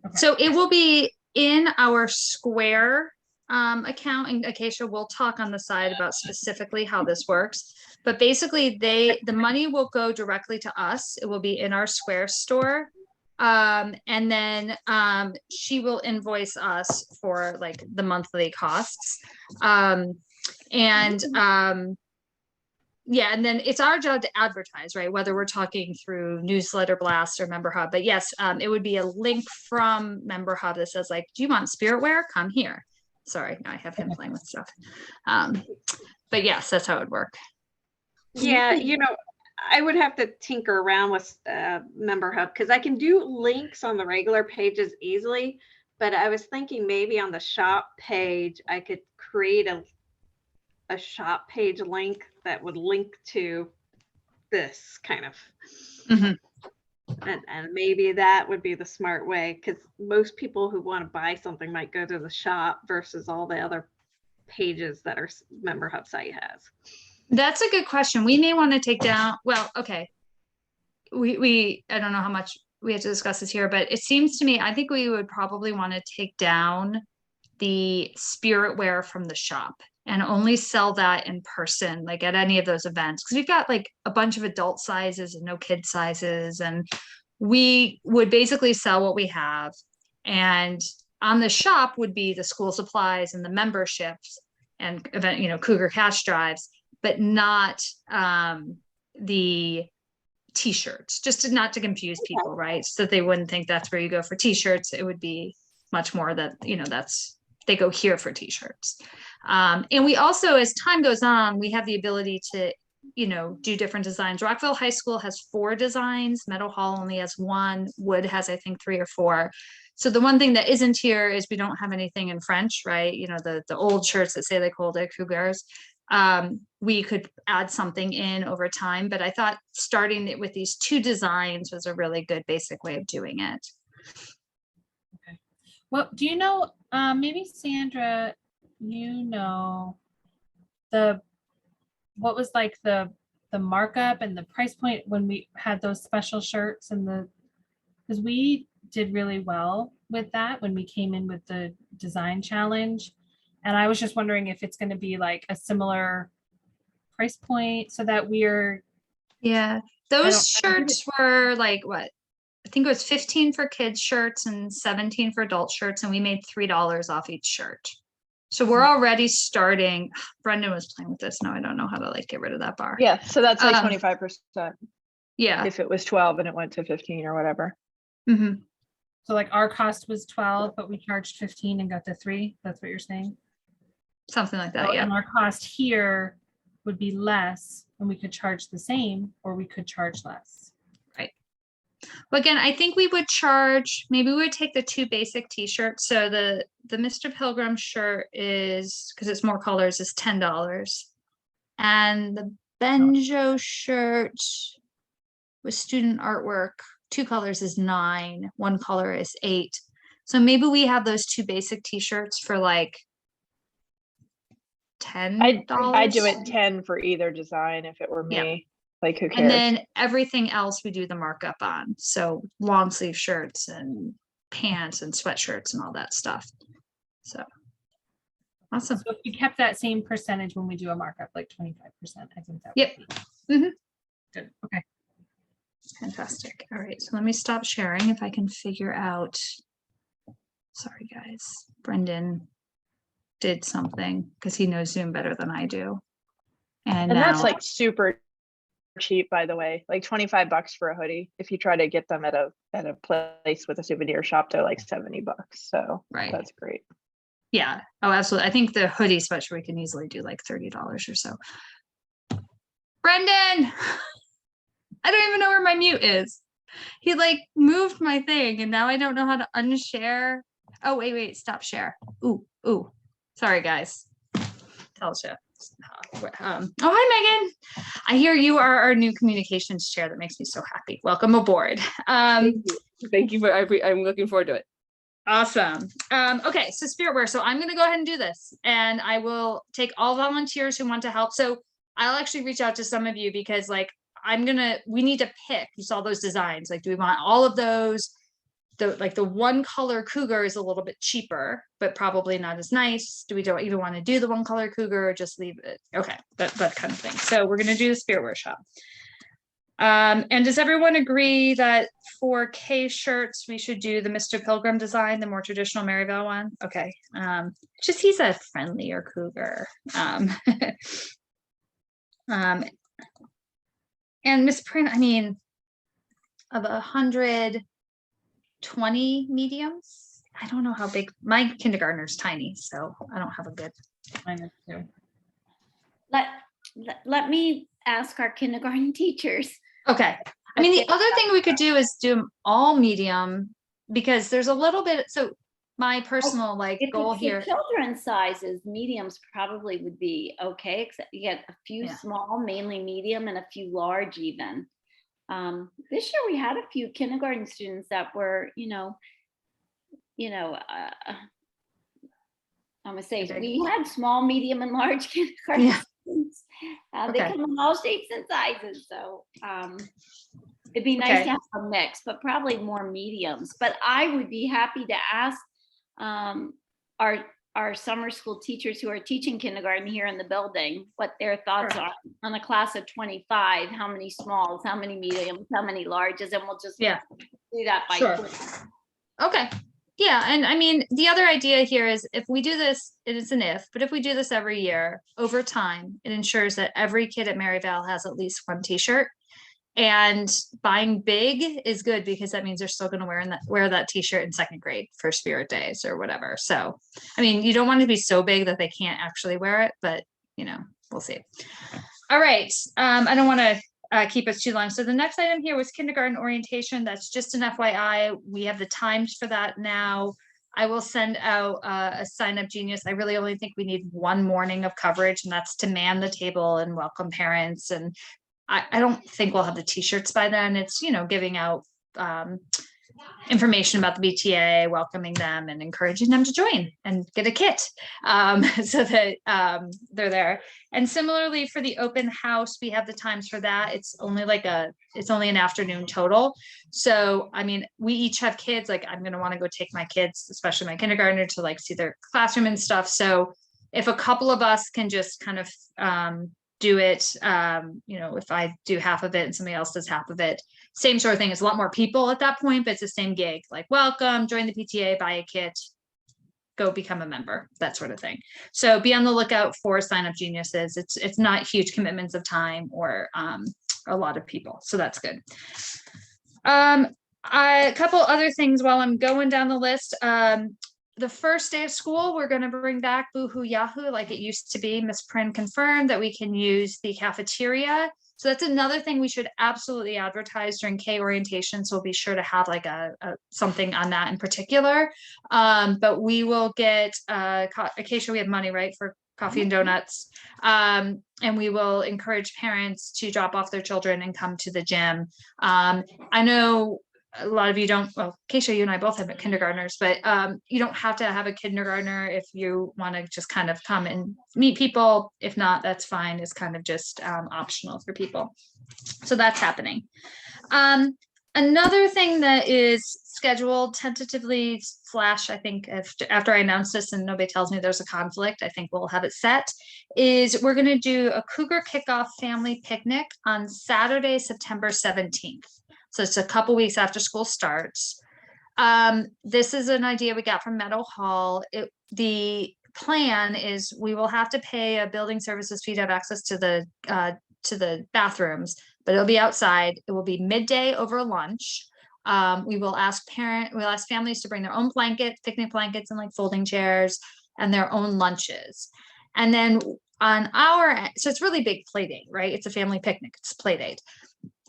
Okay. So it will be in our Square account, and Acacia will talk on the side about specifically how this works. But basically the money will go directly to us. It will be in our Square store. And then she will invoice us for like the monthly costs. Yeah, and then it's our job to advertise, right? Whether we're talking through newsletter blast or member hub, but yes, it would be a link from member hub that says like, do you want spirit wear? Come here. Sorry, I have him playing with stuff. But yes, that's how it would work. Yeah, you know, I would have to tinker around with member hub because I can do links on the regular pages easily, but I was thinking maybe on the shop page, I could create a shop page link that would link to this kind of, and maybe that would be the smart way because most people who want to buy something might go to the shop versus all the other pages that our member hub site has. That's a good question. We may want to take down, well, okay. I don't know how much we have to discuss this here, but it seems to me, I think we would probably want to take down the spirit wear from the shop and only sell that in person, like at any of those events. Because we've got like a bunch of adult sizes and no kid sizes. And we would basically sell what we have. And on the shop would be the school supplies and the memberships and event, you know, Cougar cash drives, but not the t-shirts, just not to confuse people, right? So that they wouldn't think that's where you go for t-shirts. It would be much more that, you know, they go here for t-shirts. And we also, as time goes on, we have the ability to, you know, do different designs. Rockville High School has 4 designs. Meadow Hall only has 1. Wood has, I think, 3 or 4. So the one thing that isn't here is we don't have anything in French, right? You know, the old shirts that say they called it Cougars. We could add something in over time, but I thought starting it with these 2 designs was a really good basic way of doing it. Okay. Well, do you know, maybe Sandra, you know, what was like the markup and the price point when we had those special shirts and because we did really well with that when we came in with the design challenge. And I was just wondering if it's going to be like a similar price point so that Yeah, those shirts were like what? I think it was 15 for kids shirts and 17 for adult shirts, and we made $3 off each shirt. So we're already starting. Brendan was playing with this. Now I don't know how to like get rid of that bar. Yeah, so that's like 25%. Yeah. If it was 12 and it went to 15 or whatever. So like our cost was 12, but we charged 15 and got the 3. That's what you're saying? Something like that, yeah. And our cost here would be less and we could charge the same or we could charge less. Right. Well, again, I think we would charge, maybe we would take the 2 basic t-shirts. So the Mr. Pilgrim shirt is, because it's more colors, is $10. And the Benjo shirt with student artwork, 2 colors is $9, 1 color is $8. So maybe we have those 2 basic t-shirts for like $10. I'd do it 10 for either design if it were me. Yeah. Like who cares? And then everything else we do the markup on. So long sleeve shirts and pants and sweatshirts and all that stuff. So Awesome. So if we kept that same percentage when we do a markup, like 25%, I think that Yep. would be Mhm. good. Okay. Fantastic. All right, so let me stop sharing if I can figure out. Sorry, guys. Brendan did something because he knows Zoom better than I do. And that's now, like super cheap, by the way, like $25 for a hoodie. If you try to get them at a place with a souvenir shop, they're like $70. So right. that's great. Yeah. Oh, absolutely. I think the hoodie special we can easily do like $30 or so. Brendan, I don't even know where my mute is. He like moved my thing and now I don't know how to unshare. Oh, wait, stop share. Ooh. Sorry, guys. Tells you. Oh, hi, Megan. I hear you are our new communications chair. That makes me so happy. Welcome aboard. Thank you. Thank you for, I'm looking forward to it. Awesome. Okay, so spirit wear. So I'm going to go ahead and do this and I will take all volunteers who want to help. So I'll actually reach out to some of you because like, we need to pick, you saw those designs. Like, do we want all of those? The one color cougar is a little bit cheaper, but probably not as nice. Don't even want to do the one color cougar or just leave it? Okay, that kind of thing. So we're going to do the spirit workshop. And does everyone agree that for K shirts, we should do the Mr. Pilgrim design, the more traditional Maryvale one? Okay. Just he's a friendlier cougar. And Miss Print, I mean, of 120 mediums, I don't know how big, my kindergartner's tiny, so I don't have a good. Mine is too. Let me ask our kindergarten teachers. Okay. I mean, the other thing we could do is do them all medium because there's a little bit, so my personal like If goal it's here. the children's sizes, mediums probably would be okay, except you get a few Yeah. small, mainly medium, and a few large even. This year we had a few kindergarten students that were, I'm gonna say we had small, medium, and large kindergarten students. They Okay. come in all shapes and sizes, so it'd be nice to have a mix, but probably more mediums. But I would be happy to ask our summer school teachers who are teaching kindergarten here in the building what their thoughts are on a class of 25. How many smalls, how many mediums, how many larges, and we'll just do that by quiz. Okay. Yeah, and I mean, the other idea here is if we do this, it is an if, but if we do this every year, over time, it ensures that every kid at Maryvale has at least one t-shirt. And buying big is good because that means they're still going to wear that t-shirt in second grade for Spirit Days or whatever. So, I mean, you don't want it to be so big that they can't actually wear it, but we'll see. All right. I don't want to keep us too long. So the next item here was kindergarten orientation. That's just an FYI. We have the times for that now. I will send out a sign up genius. I really only think we need one morning of coverage, and that's to man the table and welcome parents. And I don't think we'll have the t-shirts by then. It's, giving out information about the BTA, welcoming them and encouraging them to join and get a kit so that they're there. And similarly for the open house, we have the times for that. It's only an afternoon total. So, I mean, we each have kids, like I'm going to want to go take my kids, especially my kindergartner, to like see their classroom and stuff. So if a couple of us can just kind of do it, if I do half of it and somebody else does half of it, same sort of thing. It's a lot more people at that point, but it's the same gig, like welcome, join the PTA, buy a kit, go become a member, that sort of thing. So be on the lookout for sign up geniuses. It's not huge commitments of time or a lot of people. So that's good. A couple other things while I'm going down the list. The first day of school, we're going to bring back Boohoo Yahoo like it used to be. Miss Prin confirmed that we can use the cafeteria. So that's another thing we should absolutely advertise during K orientation. So we'll be sure to have like a something on that in particular. But we will get, Acacia, we have money, right, for coffee and donuts. And we will encourage parents to drop off their children and come to the gym. I know a lot of you don't, well, Keisha, you and I both have kindergartners, but you don't have to have a kindergartner if you want to just kind of come and meet people. If not, that's fine. It's kind of just optional for people. So that's happening. Another thing that is scheduled tentatively slash, I think if, after I announce this and nobody tells me there's a conflict, I think we'll have it set, is we're gonna do a Cougar Kickoff Family Picnic on Saturday, September 17th. So it's a couple weeks after school starts. This is an idea we got from Meadow Hall. The plan is we will have to pay a building services fee to have access to the bathrooms, but it'll be outside. It will be midday over lunch. We'll ask families to bring their own blankets, picnic blankets, and like folding chairs, and their own lunches. And then on our end, so it's really big play date, right? It's a family picnic, it's play date.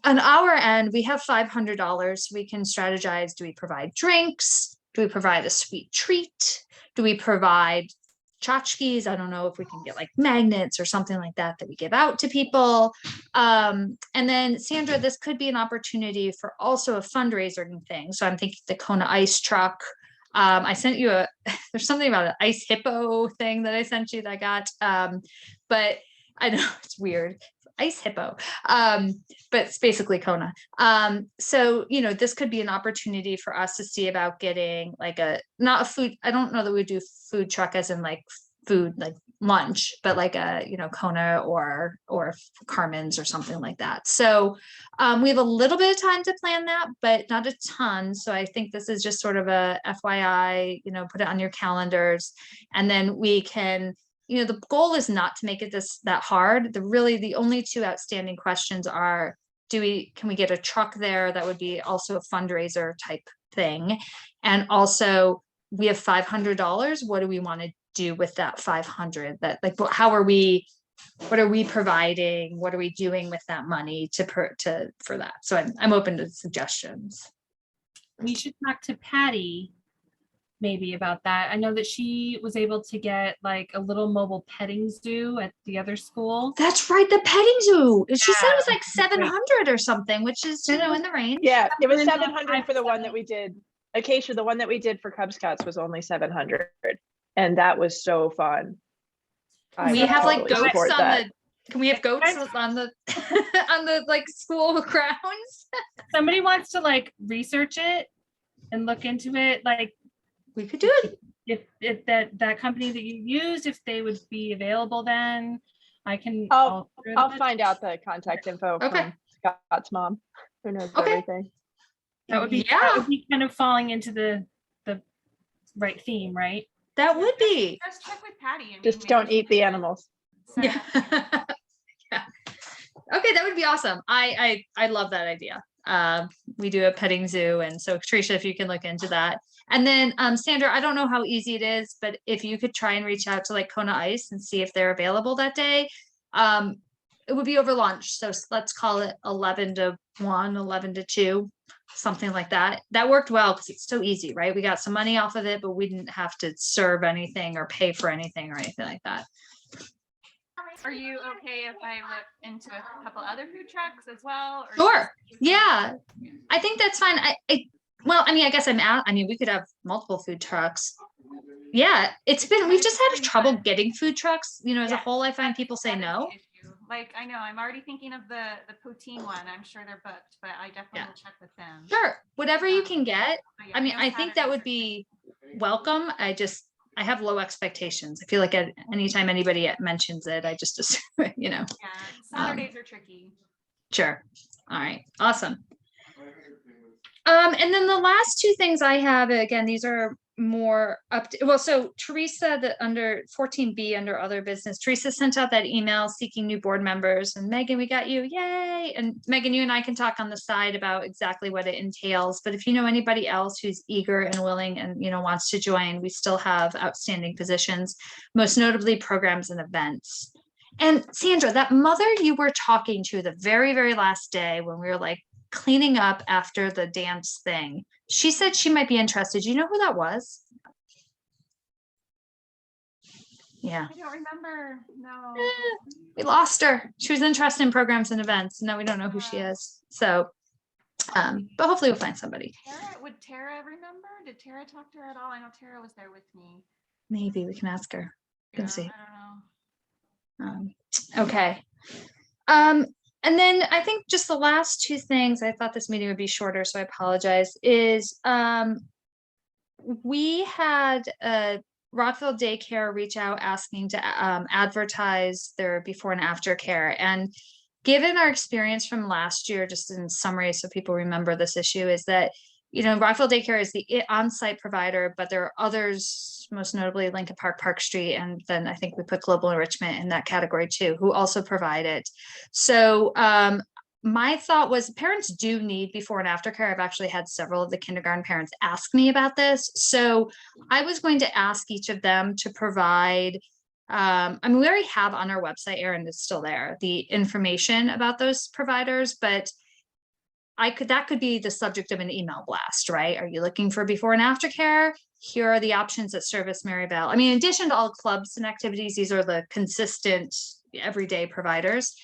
On our end, we have $500. We can strategize. Do we provide drinks? Do we provide a sweet treat? Do we provide tchotchkes? I don't know if we can get like magnets or something like that we give out to people. And then Sandra, this could be an opportunity for also a fundraising thing. So I'm thinking the Kona ice truck. I sent you there's something about an ice hippo thing that I sent you that I got. But I know it's weird. Ice hippo, but it's basically Kona. So, this could be an opportunity for us to see about getting like not a food, I don't know that we do food truck as in like food, like lunch, but like a, Kona or Carmen's or something like that. So we have a little bit of time to plan that, but not a ton. So I think this is just sort of a FYI, put it on your calendars, and then we can, the goal is not to make it that hard. The only two outstanding questions are, can we get a truck there? That would be also a fundraiser type thing. And also we have $500. What do we want to do with that 500? That like, what are we providing? What are we doing with that money for that? So I'm open to suggestions. We should talk to Patty maybe about that. I know that she was able to get like a little mobile petting zoo at the other school. That's right, the petting zoo. She said it was like 700 or something, which is, in the range. Yeah, it was 700 for the one that we did. Acacia, the one that we did for Cub Scouts was only 700. And that was so fun. We have like goats on that. Can we have goats on the on the like school grounds? Somebody wants to like research it and look into it. Like, we could do it. If that company that you used, if they would be available, then I can. I'll find out the contact info from Scott's mom, who knows everything. That would be kind of falling into the right theme, right? That would be. Just check with Patty. Just don't eat the animals. Yeah. Yeah. Okay, that would be awesome. I love that idea. We do a petting zoo, and so Teresa, if you can look into that. And then Sandra, I don't know how easy it is, but if you could try and reach out to like Kona Ice and see if they're available that day. It would be over lunch. So let's call it 11 to 1, 11 to 2, something like that. That worked well because it's so easy, right? We got some money off of it, but we didn't have to serve anything or pay for anything or anything like that. Are you okay if I look into a couple other food trucks as well? Or sure. Yeah, I think that's fine. I guess we could have multiple food trucks. Yeah, we've just had trouble getting food trucks, as a whole. I find people say no. Like, I know, I'm already thinking of the poutine one. I'm sure they're booked, but I definitely will check with them. Sure, whatever you can get. I think that would be welcome. I have low expectations. I feel like anytime anybody mentions it, I just assume, Yeah, Saturdays are tricky. Sure. All right. Awesome. And then the last two things I have, again, these are more so Teresa, under 14B under other business, Teresa sent out that email seeking new board members, and Megan, we got you. Yay. And Megan, you and I can talk on the side about exactly what it entails. But if you know anybody else who's eager and willing and, wants to join, we still have outstanding positions, most notably programs and events. And Sandra, that mother you were talking to the very, very last day when we were like cleaning up after the dance thing, she said she might be interested. Do you know who that was? Yeah. I don't remember. No. We lost her. She was interested in programs and events. Now we don't know who she is. So, but hopefully we'll find somebody. Would Tara remember? Did Tara talk to her at all? I know Tara was there with me. Maybe we can ask her. Let's see. I don't know. Okay. And then I think just the last two things, I thought this meeting would be shorter, so I apologize, is we had Rockville Daycare reach out asking to advertise their before and after care. And given our experience from last year, just in summary, so people remember this issue, is that, you know, Rockville Daycare is the on-site provider, but there are others, most notably Lincoln Park, Park Street, and then I think we put Global Enrichment in that category too, who also provide it. So my thought was parents do need before and after care. I've actually had several of the kindergarten parents ask me about this. So I was going to ask each of them to provide, I mean, we already have on our website, Erin, it's still there, the information about those providers, but that could be the subject of an email blast, right? Are you looking for before and after care? Here are the options that service Maryvale. I mean, in addition to all clubs and activities, these are the consistent everyday providers.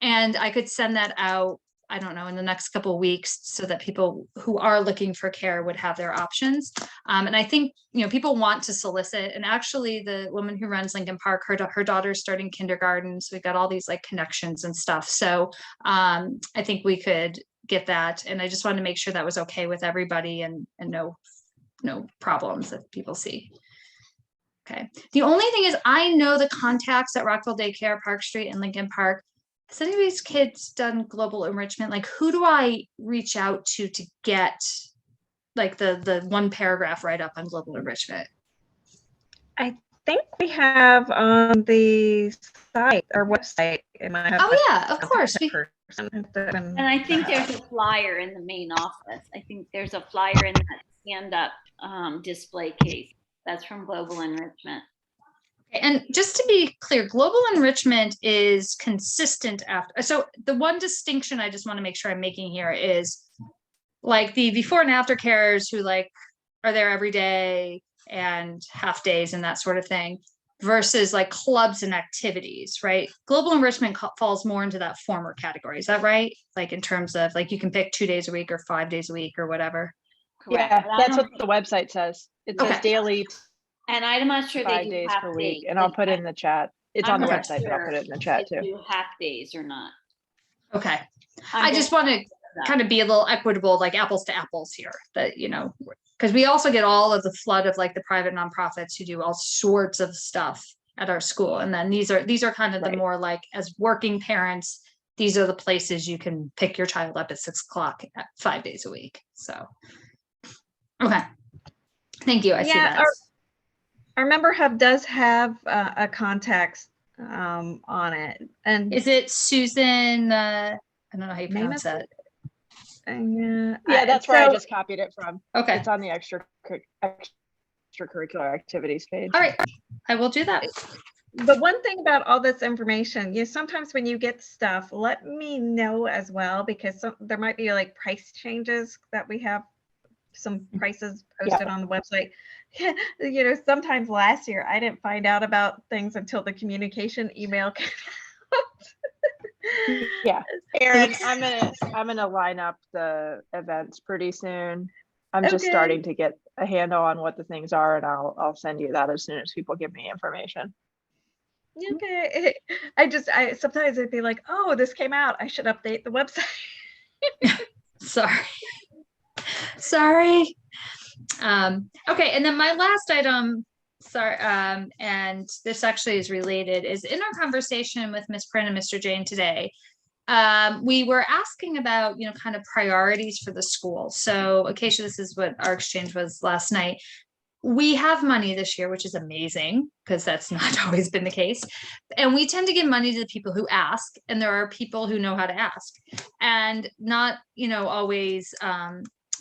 And I could send that out, I don't know, in the next couple of weeks so that people who are looking for care would have their options. And I think, you know, people want to solicit, and actually the woman who runs Lincoln Park, her daughter's starting kindergarten. So we've got all these like connections and stuff. So I think we could get that. And I just wanted to make sure that was okay with everybody and no problems that people see. Okay. The only thing is I know the contacts at Rockville Daycare, Park Street, and Lincoln Park. Has any of these kids done global enrichment? Like, who do I reach out to get like the one paragraph write up on global enrichment? I think we have on the site or website. Oh yeah, of course. And I think there's a flyer in the main office. I think there's a flyer in that stand-up display case. That's from Global Enrichment. And just to be clear, global enrichment is consistent after. So the one distinction I just want to make sure I'm making here is like the before and after carers who like are there every day and half days and that sort of thing versus like clubs and activities, right? Global enrichment falls more into that former category. Is that right? Like in terms of like you can pick 2 days a week or 5 days a week or whatever. Correct. Yeah, that's what the website says. It says daily, and I'm not sure 5 they do days half per week, days, and I'll put it in the chat. It's on the not website, but I'll put it in the if chat they too. do half days or not. Okay. I'm I just want to kind of be a little equitable, like apples to apples here, that, you know, because we also get all of the flood of like the private nonprofits who do all sorts of stuff at our school. And then these are kind of the more like as working parents, these are the places you can pick your child up at 6 o'clock at 5 days a week. So, okay. Thank you. I see that. Our member hub does have a contact on it. And is it Susan? I don't know how you pronounce that. Yeah, that's where I just copied it from. Okay. It's on the extracurricular activities page. All right. I will do that. The one thing about all this information, sometimes when you get stuff, let me know as well, because there might be like price changes that we have some prices posted on the website. Sometimes last year I didn't find out about things until the communication email came out. Yeah, Erin, I'm gonna line up the events pretty soon. I'm just starting to get a handle on what the things are, and I'll send you that as soon as people give me information. Okay. I sometimes I'd be like, oh, this came out, I should update the website. Sorry. Okay, and then my last item, and this actually is related, is in our conversation with Ms. Prin and Mr. Jane today, we were asking about, kind of priorities for the school. So Acacia, this is what our exchange was last night. We have money this year, which is amazing because that's not always been the case. And we tend to give money to the people who ask, and there are people who know how to ask, and not, always,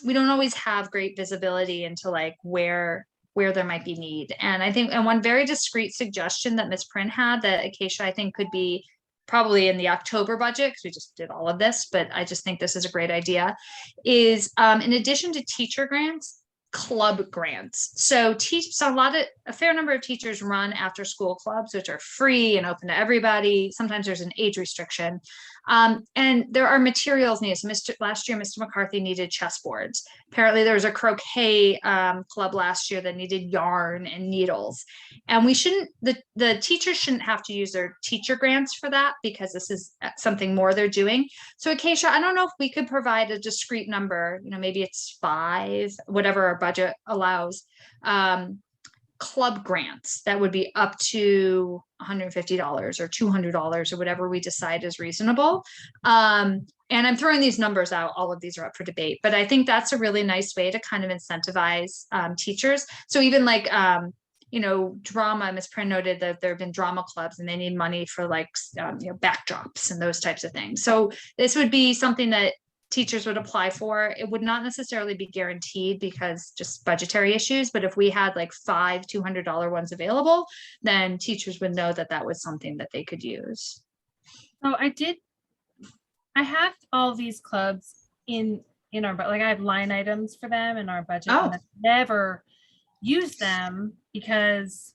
we don't always have great visibility into like where there might be need. And I think, and one very discreet suggestion that Ms. Prin had that Acacia, I think could be probably in the October budget, because we just did all of this, but I just think this is a great idea, is in addition to teacher grants, club grants. So a fair number of teachers run after school clubs, which are free and open to everybody. Sometimes there's an age restriction. And there are materials needed. So last year, Mr. McCarthy needed chessboards. Apparently there was a croquet club last year that needed yarn and needles. And the teachers shouldn't have to use their teacher grants for that, because this is something more they're doing. So Acacia, I don't know if we could provide a discrete number, maybe it's 5, whatever our budget allows, club grants that would be up to $150 or $200 or whatever we decide is reasonable. And I'm throwing these numbers out. All of these are up for debate, but I think that's a really nice way to kind of incentivize teachers. So even like, drama, Ms. Prin noted that there have been drama clubs and they need money for like, backdrops and those types of things. So this would be something that teachers would apply for. It would not necessarily be guaranteed because just budgetary issues, but if we had like 5 $200 ones available, then teachers would know that that was something that they could use. So I have all these clubs in our, but like I have line items for them in our budget. Oh. And I've never used them because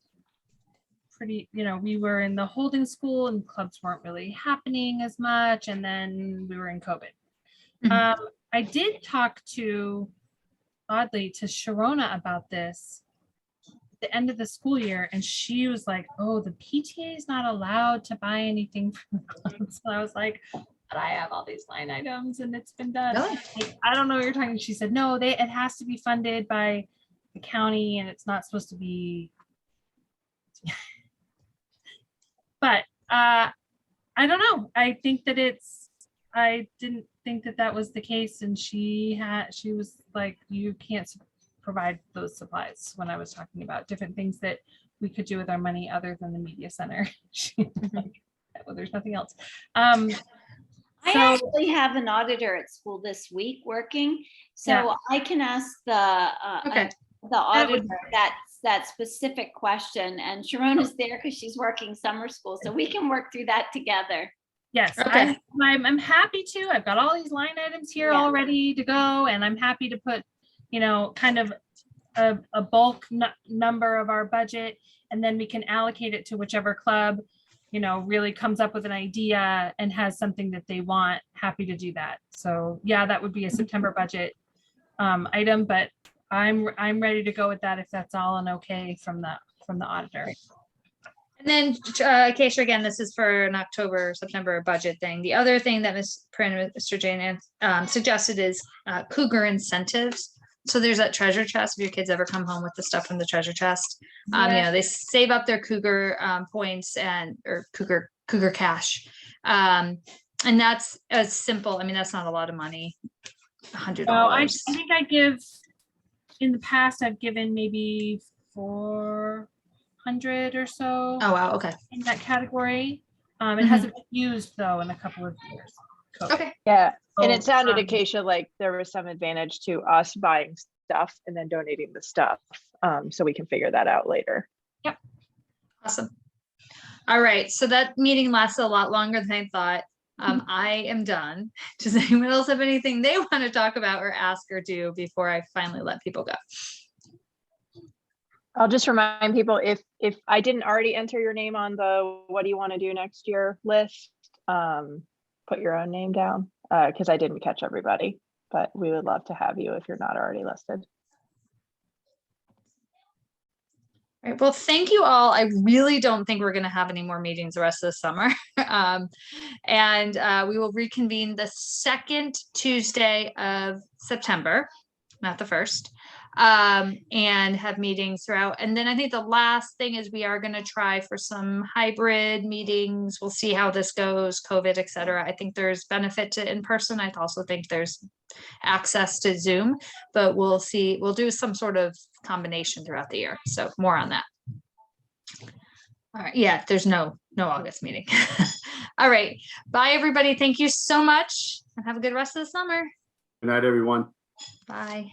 we were in the holding school and clubs weren't really happening as much. And then we were in COVID. I did talk oddly to Sharona about this at the end of the school year, and she was like, oh, the PTA is not allowed to buy anything from the club. So I was like, but I have all these line items and it's been done. Really? I don't know what you're talking. She said, no, it has to be funded by the county and it's not supposed to be. But I don't know. I think that I didn't think that was the case, and she was like, you can't provide those supplies when I was talking about different things that we could do with our money other than the media center. She was like, well, there's nothing else. I actually have an auditor at school this week working, so I can ask the auditor that specific question, and Sharona's there because she's working summer school, so we can work through that together. Yes, okay. I'm happy to. I've got all these line items here all ready to go, and I'm happy to put, kind of a bulk number of our budget, and then we can allocate it to whichever club, really comes up with an idea and has something that they want. Happy to do that. So yeah, that would be a September budget item, but I'm ready to go with that if that's all and okay from the auditor. And then, Acacia, again, this is for an September budget thing. The other thing that Ms. Prin and Mr. Jane suggested is Cougar incentives. So there's that treasure chest. If your kids ever come home with the stuff from the treasure chest, they save up their Cougar points or Cougar cash. And that's as simple. I mean, that's not a lot of money. $100. I think in the past, I've given maybe 400 or so. Oh, wow. Okay. In that category. It hasn't been used though in a couple of years. Okay. Yeah. And it sounded, Acacia, like there was some advantage to us buying stuff and then donating the stuff. So we can figure that out later. Yep. Awesome. All right. So that meeting lasted a lot longer than I thought. I am done. Does anyone else have anything they want to talk about or ask or do before I finally let people go? I'll just remind people, if I didn't already enter your name on the what do you want to do next year list, put your own name down because I didn't catch everybody, but we would love to have you if you're not already listed. All right, well, thank you all. I really don't think we're going to have any more meetings the rest of the summer. And we will reconvene the second Tuesday of September, not the first, and have meetings throughout. And then I think the last thing is we are going to try for some hybrid meetings. We'll see how this goes, COVID, et cetera. I think there's benefit to in-person. I also think there's access to Zoom, but we'll see. We'll do some sort of combination throughout the year. So more on that. All right. Yeah, there's no August meeting. All right. Bye, everybody. Thank you so much and have a good rest of the summer. Good night, everyone. Bye.